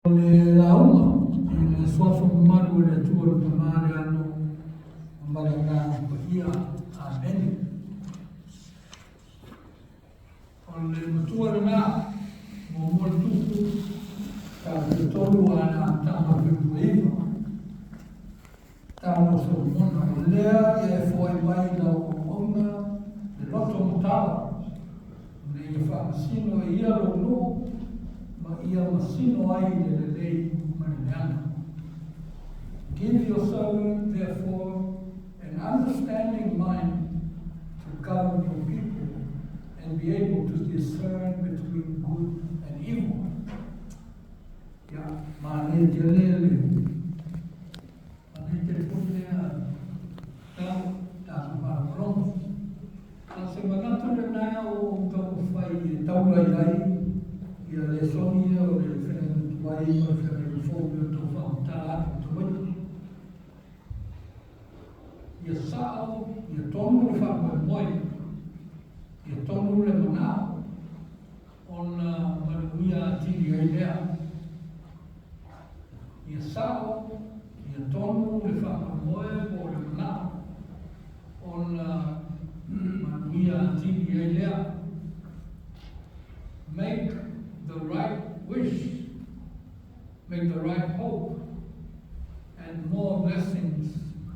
Le lauma, le suafo maru le tua le tamare ano, ambaranga pahia a eni. O le matua le nga, mo mo tuku, ka le tolu ana tama pipuiva. Tama so mona o lea e foi mai da o ona, le loto motala. Le ia whamasino e ia lo no, ia masino ai le lei maniana. Give your servant, therefore, an understanding mind to govern your people and be able to discern between good and evil. Ya, mane jelele. Mane jelele ta marong. Sa manato le na o to fai taula ai ia le sonia o le whenua tuai o le whenua fōpio tō whautara tō wai. Ia sao, ia tonu le whamoe moe, ia tonu le manao, ona manuia tiri ai lea. Ia sao, ia tonu le whamoe moe o le manao, ona manuia tiri ai lea. Make the right wish, make the right hope, and more blessings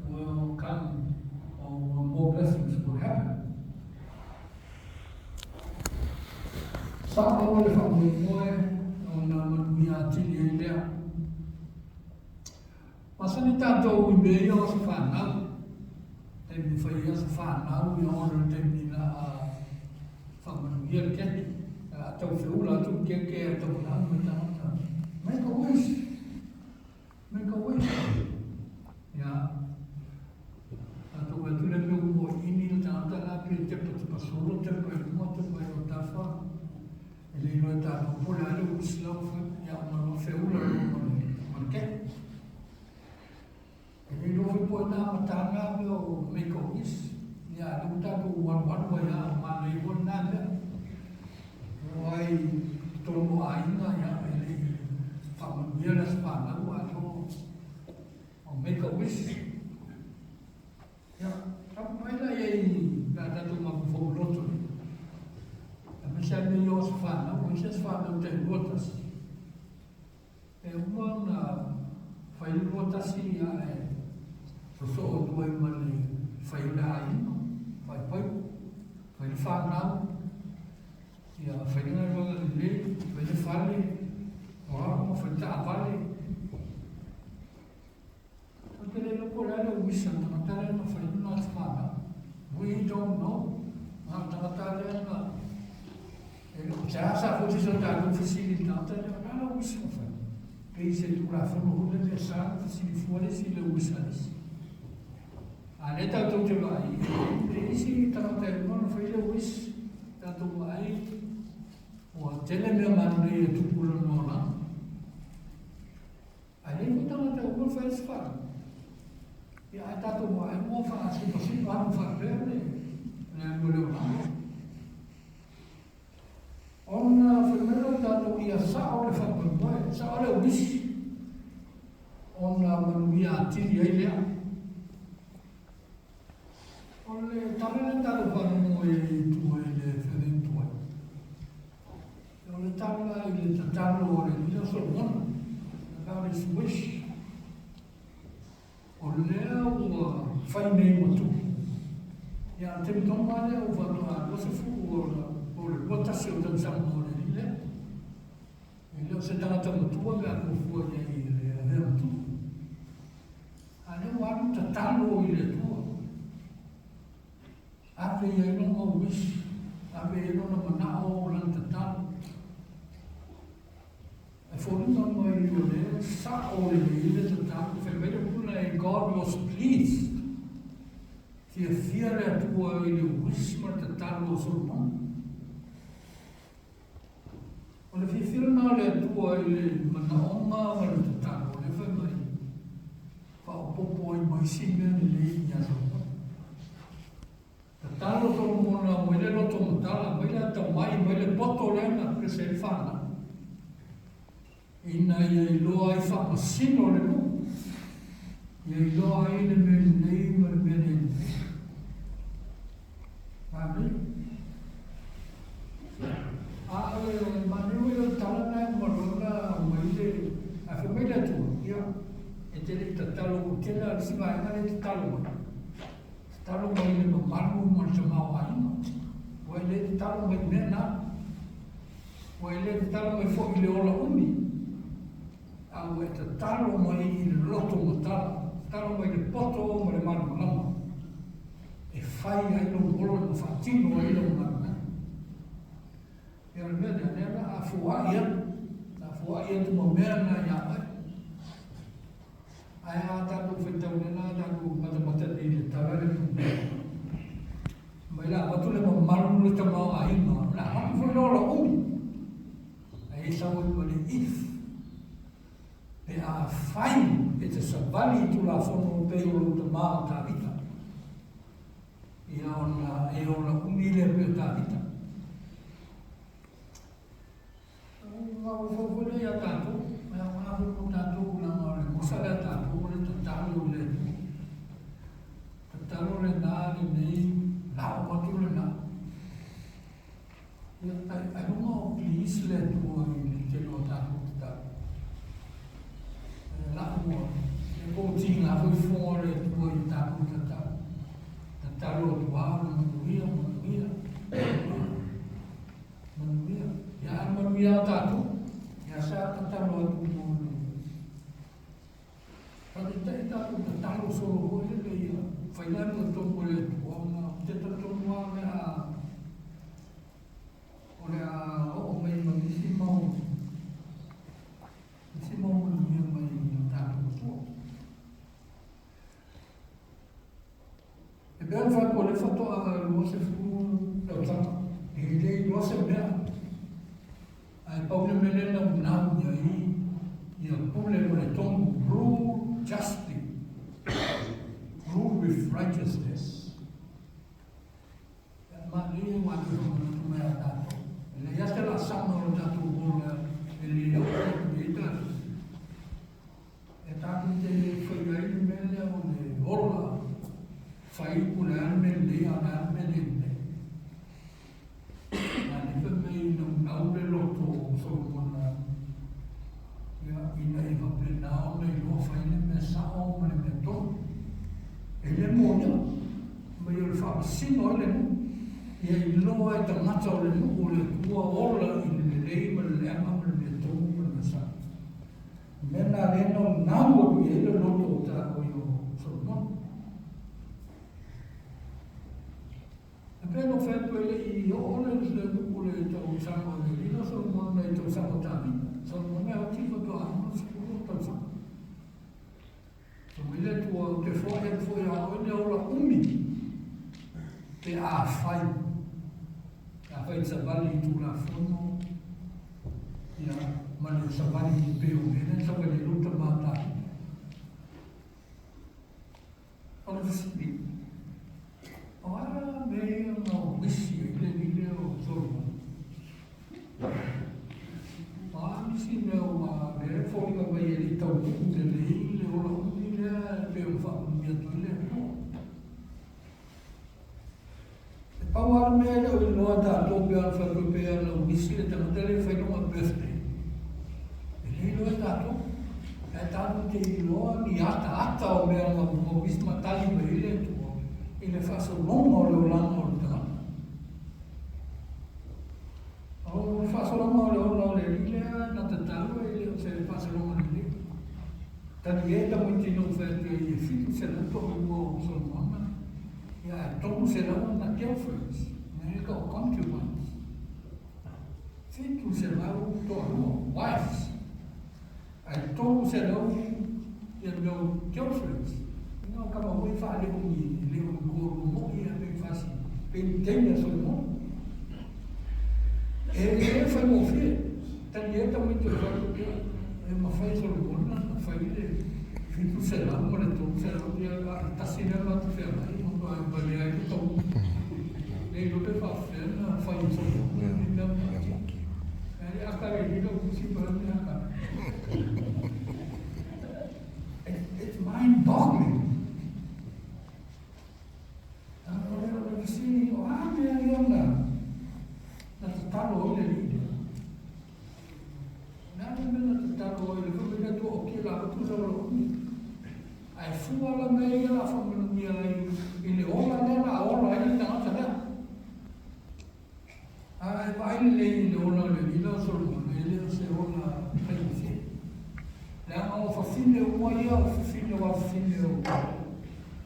will come, or more blessings will happen. Sa'o le whamoe o na manuia tili e lea. Masani tātou I mei o sa whanau, temi whaia sa whanau I ora temi na whamanuia le keti. Tau whiula tu ke tau nāu me tāngata. Make a wish. Make a wish. Ya. Tau e tūre me umo ini o tāngata nā pia te pati pasoro te pai mo te pai o tāwha. E le ino e tātou pole ale wish lau ya maro whiula lau maro ke. E le ino e poe nā matanga me o make a wish. Ya, lau tātou wanwa ya mana I wana nā lea. Wai tomo ainga ya ele whamanuia la whanau ato o make a wish. Ya, tapaila iei na tatu mabuwhau loto. A misa me yo sa whanau, misa sa whanau te luotas. E ua na whai luotasi ya e soso o tuai mani whai la aina, whai pai, whai whanau. Ia whainga roga le le, whaine whale, o hama whaita a whale. Ake le loko lele o wisa, tangatare na whainuna atu mana. We don't know. Nga tangatare na. E loko tāsa foti so tātou whisili tangatare, nana wisa o whaine. Pei se tura whanu hule le sāna whisili fuare si le wisa nisi. A ne tātou te vai, e isi tangatare mana whaile wisa, tātou vai, o tele mea manu e tupula nōna. Ai nei kutanga te ua whaes whara. Ia ai tātou mo ai mō wha asi pasi anu whakarea ne. Nea mō leo nā. Ona whamera tātou ia sao le whakamoe, sao le wisi. Ona manu ia tiri ai lea. Ole tarene tātou whanamo e tua e le whenentua. O le tala I le tatalo o le lila Solomon, about his wish. O lea ua whai nei motu. Ia te mitonga lea o wanoa losefu o le lotasi o tansama o le lile. I leo se tangata motua mea kufua nei le avea motu. A leo anu tatalo I le tua. Ape ia inonga o wish, ape inonga manao o lan tatalo. E whorunga mai o leo, sa o le ile te tāku, whemere puna e God was pleased. Tia whiare atua I le wisma te tālu o Solomon. O le whiwhirana le atua I le manaonga wa le te tālu, o le whemai. Whaopopo I maisi mea ni le inya Solomon. Te tālu o Solomon a moile loto matala, moile ata mai, moile poto lena, prese e whana. ina ia iloa ai whamasino le no. Ia iloa ai le mene nei ma le mene nei. Mami? Ae maniu ia talana e marona umaile a whamaila tua. Ia e te le tatalo o tela al si mai ngare te talo mai. Talo mai le mamaru ma le tamau aina. Wai le te talo mai nena. Wai le te talo mai fo i le ola umi. Au e te talo mai i le loto matala. Talo mai le poto ma le maru lama. E whai ai lo ngolo ma whatino ai lo maru lama. E ala mea nena a fua ia. A fua ia tu ma mea na ia ai. Ai a tātou whaitau nena, tātou matamata ni le tawere kumea. Mai la watu le mamaru le tamau a ima. La haki fwoi lola umi. Ai e sawa ima le if. Pe a whai e te sabali tu la whono pe o lo tamau ta vita. Ia ona e o la umi le pe ta vita. Ngau whawhore ia tātou. Mea ngāhu ko tātou la ngare. Mosala tātou le tatalo le. Tatalo le nā le nei. Lao watu le nā. I don't know, please let go in te lo tātou tatalo. Lao mua. E ko tīnga hui fōre tua i tātou tatalo. Tatalo tuāra manuia, manuia. Manuia. Ia manuia tātou. Ia sa tatalo atu mōre. Pati tai tātou tatalo solo hoi le ia. Whainanu tōku le tuāna. Te tatonua mea o le a o mai ma isi mau manuia mai o tātou tua. E bea whako le whatoa lua se fu tau tata. E lei lua se mea. Ai paune mene na unau ia pule o le tongu rule justly. Rule with righteousness. Maria watu tumea tatu. Ele ya stela sama o tatu bola ele ya ita. E tatu te foi aí mele o le bola. Fai pula mele ana mele. Ani pe me no aule loto so bona. Ya ina e va plena o le lo fai le mesa o me meto. Ele monia. Me yo fa sino le ia i loa e tangata o le nuku o le kua ola i le lei ma le leama ma le tōmu ma le masa. Mena rena o nāua i ele loto o tā o i o Solomon. E pēno whētua ele i o ole le nuku le tau sango le lino Solomon le tau sango tāmi. Solomon e o tifo to anu sikuru tau sango. So mele tua te fōi e fōi a oine ola umi. Te a whai. Fai sabali tu la fono ia manu sabali pe o mena sabali luta mata ona sipi ora me no misi le o solo misi me o ma me foi ka vai ele tau le ola le pe o fa mi tu le Pawar mele o inoa tātou pēr whakupea na wisi le tamatele whainonga birthday. E le inoa tātou. E tātou te inoa ni ata o mea ngā mga wisi matali me ile tua. I le whaso longa o leo langa o le tamata. O le whaso longa o leo langa o le rile na tatalu e le o se le whaso longa le rile. Tani e tamu i tino whaetua i e whitu se lanto o ua o Solomona. Ia tōku se lau na girlfriends, me ka o concubines. Fitu se lau toa lua, wives. Ai tōku se lau ia meu girlfriends. Ina o kama hui wha leo ni leo ni kōru mo ia me whasi. Peni teina soi mo. E whai mo whie. Tani e tau i te whai kia. E ma whai soi mo na whai le. Fitu se lau ma le tōku se lau ia tasi nea ma te whea mai. Bale ai to nei lo pe fa fena fa in so It's mind-boggling. Ai fuala mei la famiglia ile ola nela ola ile tanga tanga. Ai vai le ile ola le ile solo ile se ola pensi. La o fa fine o mai o fine o fine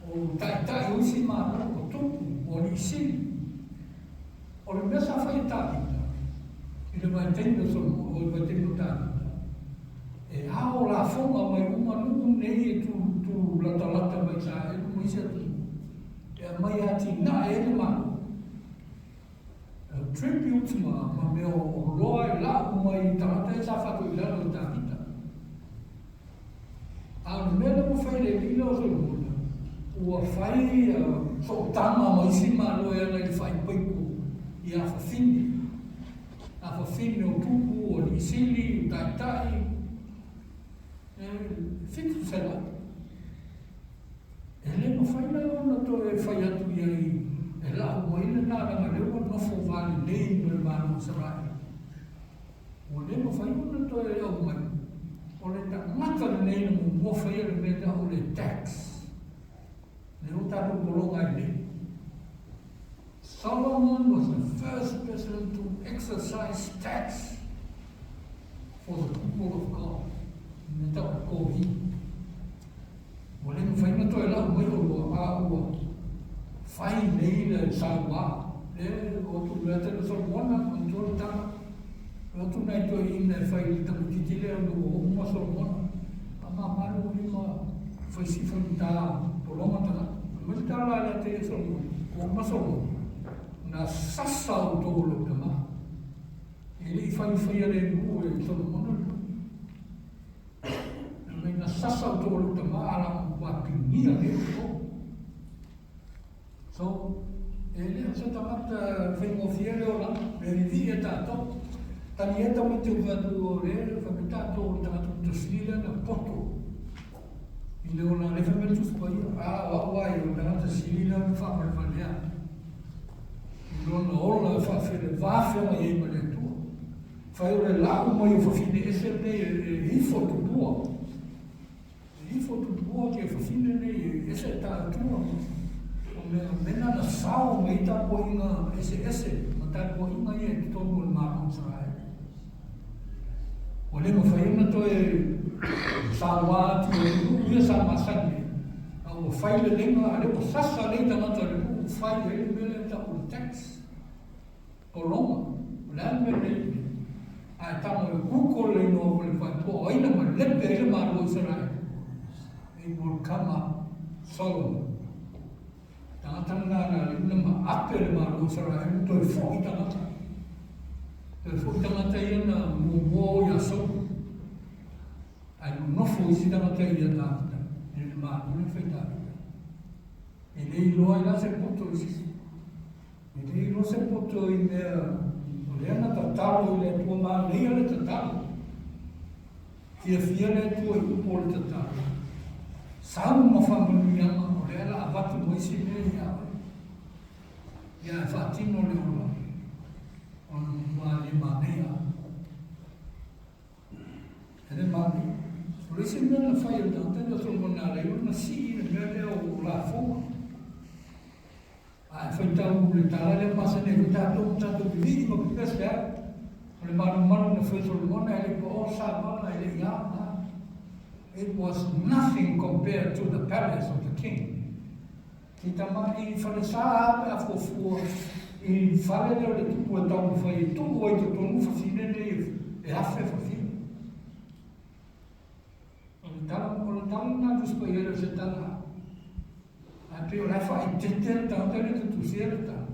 o tai o si ma o tu o li si. O le mesa fai ta. Ile vai tendo solo o vai tendo ta. E hao la fonga mai uma nuku nei tu lata mai sa e mu isa tu e mai ati na e le ma tribute ma me o loa la mai tata e sa fatu ila no ta kita a me le mo fai le lilo so o fai so tama mai sima lo e le fai paiku i a fa fini o tupu o li sili o tai fitu sela. E le no fai la ona to e fai atu iai e la o ile na ranga le o no fo vale nei no le manu sarai. O le no fai ona to e au mai. O le ta mata nei no mo fai le meta o le tax. Le o ta no bolonga ile. Solomon was the first person to exercise tax for the people of God. Neta ko vi. Wale no fai na to ela mo o a o fai nei le sawa e o tu leta no so bona con to ta o tu nei to in fai ta titile o mo so bona ama malu ni ma fai si fai ta poloma ta mo ta la te so o mo so na sasa o to lo ta ma ele fai le no e so bona na sasa o tōru ta maara wa pinia le o. So, e lea sa tamata whaingofiere o la, me rivi e tātou. Tani e tau te whatu o le, whakatātou o tātou te slila na poto. I leo na le whametu spaia, a wawai o tātou slila na whamarwhanea. I leo na ola whawhere wāwhenga e ma le tua. Whai o le lau mai o whawhine ese nei e hifo tu tua. Ifo tu bua ke fafine nei ese ta tua o mena na sao me ta poinga ese ma ta poinga e to mo ma on sai o le mo fai na to e sawa ti u sa ma sa ni o fai le lenga ale o sasa le ta na to le fai le me ta o tax o loma la me le a ta mo ku le no le fai po ai na ma le pe ma lo sai it will come up Solomon. Tanga na lima apel ma lo sara e to fo itanga. To fo itanga tai na mo ya so. Ai no fo isi tanga tai na e ma no feita. E lei lo ai la se poto isi. E lei lo se poto in le ana tatalo le tua ma lei le tatalo. Fia le tua i po le tatalo. Sau ma famiglia o le ala avatu mo isi ne ya fatino le ola on ma le mania ene mani risi me la fai da tanto sul monale una si le me o la fo a fai tau le tala le passa ne tanto tanto di mo che sta le mano ne fai sul monale po sa ma le ya. It was nothing compared to the palace of the king. Kita mai falesa a fofo e fale le tupu tau fai tu o te tonu fa fine e afe fa fine. On na dus paiera se tala. A pe ora fa intente tau te tu certa.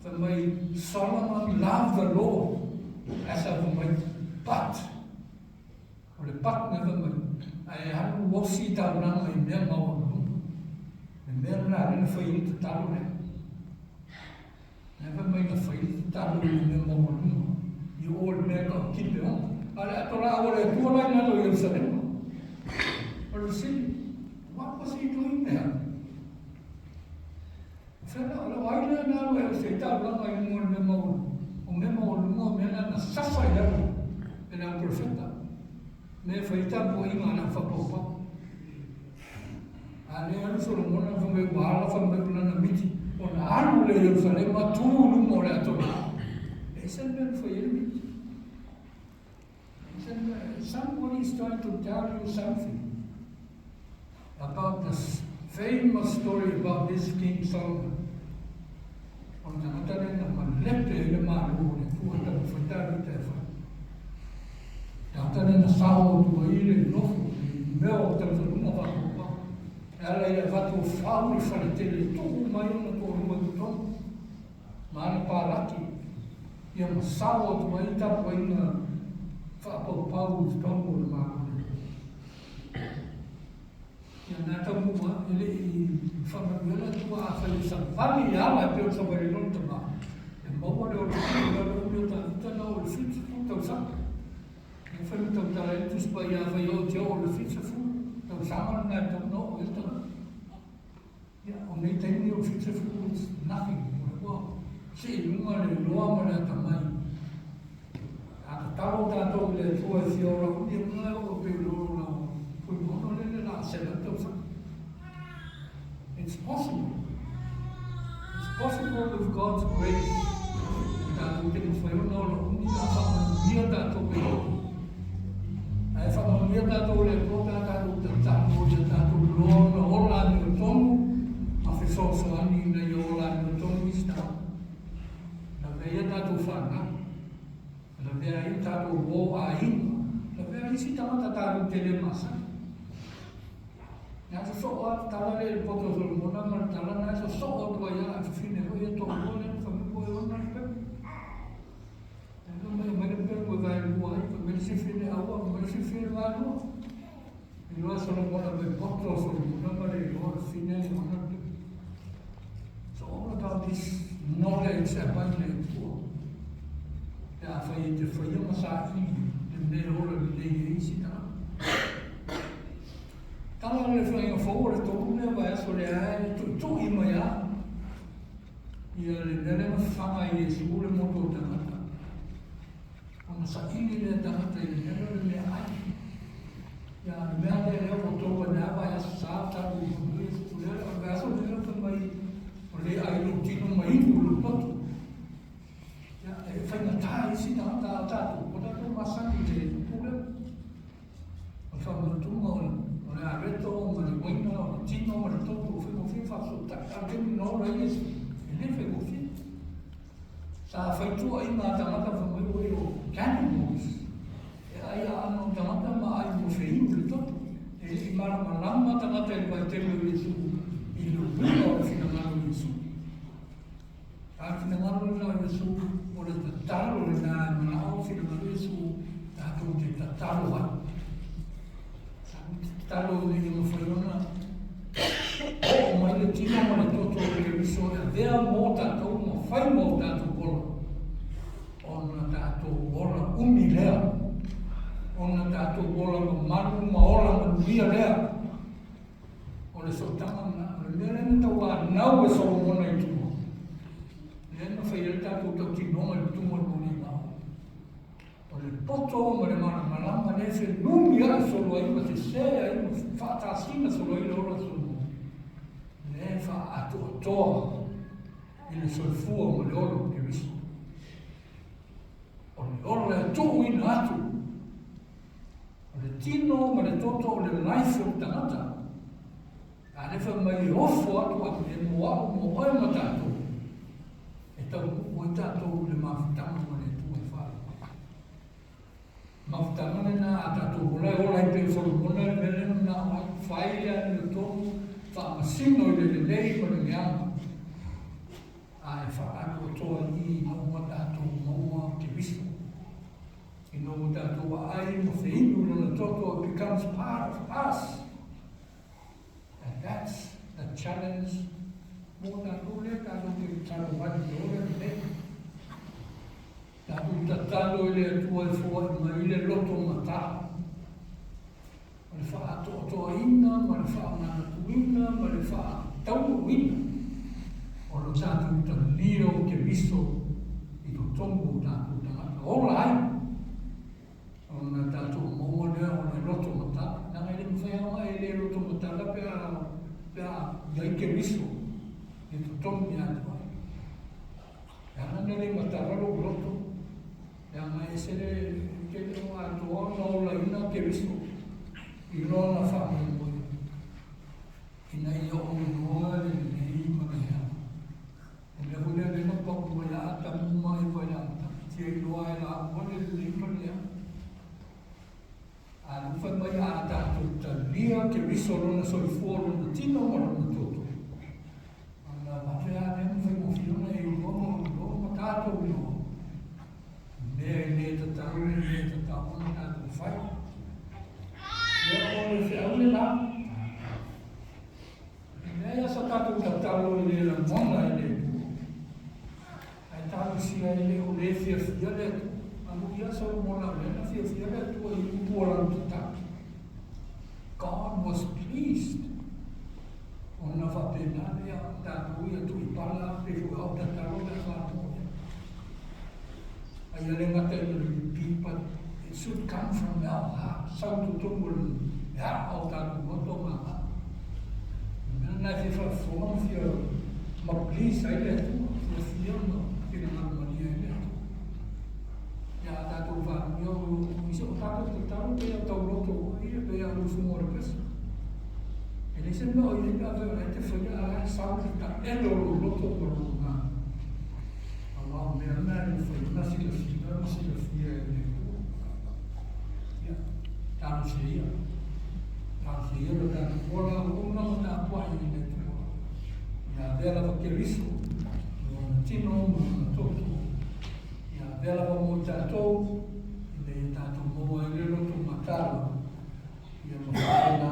For my Solomon loved the Lord as of my but. Or the but never my ai hanu wosi ta na mai me ma o me me na na fai tu ta ne va mai na fai tu ta me ma o I o me ka kipe on. Ale atora awale tuala ina lo Yerusalem. Or see, what was he doing there? Fela ala waile na lo e se ta la mai mo me mo. O me mo me na sasa ya. Ena profeta. Me feita po ima na fa po. Ale anu solo mo na fa me wala fa me na miti. Ona anu le Yerusalem ma tu lu mo le atora. Somebody is trying to tell you something about this famous story about this King Solomon. On the other hand, I'm left the man who would have for that. After the sound to a year no, melt of the Nova. Ela vai to falo e falei tele tudo mais no todo mundo. Mas para aqui ia sábado aí tá poina Paulo estão no mar. E na tamua ele fala ela tua felicidade vale ela pelo sobre não tomar. E bom eu tá não o fit então sabe. Eu falei então talentos para ia vai o teu o fit então sabe na então não então. Yeah, only tem o fit is nothing. Se numa le loa mana tamai. A talo tato le tua fiora unia mana o pelo na foi mono le na sela tosa. It's possible. It's possible with God's grace. Tato te foi no lo unia fa mia tato pelo. Ai fa mia tato le kota tato tato le tato lo no ola no tomo. A fe so ani na yo ola no tomo sta. Ia tātou whana, la mea i tātou wō a hinga, la mea i si tamata tātou tele masa. Nā sa soko atu tālare e poto solo mona, mara tālana e sa soko atu a ia a whine hoi e tō mōne, whamiko e ona i pepe. Nā mea mere pepe koe vai lua i, ka mere si whine aua, ka mere si whine vai lua. I loa solo mona me poto solo mona, mara i loa whine i ona i pepe. So all about this knowledge about the poor. Yeah, for you massage, and they all of the easy now. Tell them if you're forward to never so they are to him. You never find a school motor than on the Sakini that never in the eye. Yeah, the man they never told when I have started with the vessel from my. Le ai lo tino mai lo poto. Ya e fai na tai si ta tu, o ta masani te pule. O fa mo tu mo o le areto mo le bueno o tino mo le toto fi fa so ta ke no lo is. Ne fe go fi. Sa fai tu ai na ta mata fa mo o cannibals. E ai ano ta mata ma ai mo fe in toto. E i mara malama ta mata e vai te lo Yesu. Il lo fino a Gesù. Fino a Gesù, vuole trattare le namme, fino a Gesù, dato di trattare. Trattare di una forma. Ma il tino ma le tutto che mi sono vera molta, ma fai molta tu bolla. Ho dato bolla umile. Ho dato bolla ma ora non via lea. Ole soltanto le tau nau e solo mona i tumo. Le fai il tato tau nome il tumo il monima. Ole poto ma le mana malama ne se numia solo ai ma se sei fa tasina solo ai loro sono. Ne fa a to il solfuo ma loro che visto. Ole ora tu in atu. Ole tino ma le toto le life of tanata. Ale fa mai ofo atu a te moa mo oi matato. E tau o tato le mafutama ma le tu e fa. Mafutama le na tato ola i pe solo mona le na mai fai le to fa masino le lei ma le ngama. A e fa atu to ni no matato mo te visto. E no matato ai mo fe inu le toto becomes part of us. And that's the challenge. More than only that we try to run the order today. tātou tatalo i le atua e fua ma i le loto mata. Ma le wha atoa-toa-ina, ma le wha manatuina, ma le wha tauruina. O lo tātou talia o ke viso i to tongu tātou tangata. Ola ai. O na tātou mōmolea o le loto mata. Nanga i le mwhaiama e le loto mata la pea iai ke viso i to tongu i atu ai. Anga nere mataralo loto. Anga e sere ke le o atoa na ola ina ke viso. I lona wha mo ina i o noa le nei manea. Le hule le no pok mo ya ta mo i wa ya ta ti lo ai la mo le le mo ya a lu fa mo ya ta tu ta lia ke risolo na so fu no tino mo no to ana va ya ne mo fio na i mo ta to no ne ta mo na tu fa ya o le se au le la ne ya sa ta tu ta lo le la mo na le tālu sia e le o le fia le amu ia sa o mona le na fia le tua i upuara tu ta. God was pleased. Ona whapena lea tātou ia tu i pala pe fu au tataro le whātua. Ai ale ngata i le repeat, but it should come from our heart. Sau tu tumul ya au tātou moto maha. Nana te whafona fia ma please ai le tua fia no. Ya tātou whānio, iso tātou tātou pēa tau loto, ia pēa rufu mora pesa. E le se no, i pēa veo le te whaia a rai sauti ta elo loto moro ngā. Awa mea mea le whaia, nasi la fia e le kua. Ia, tātou se ia. Tātou se ia, tātou kora, una o tā pua i le tua. Ia, vela wakeriso, tino mo na toto. Ia vela wa mo tātou, i le tātou mo e le loto matala. Ia mo whaena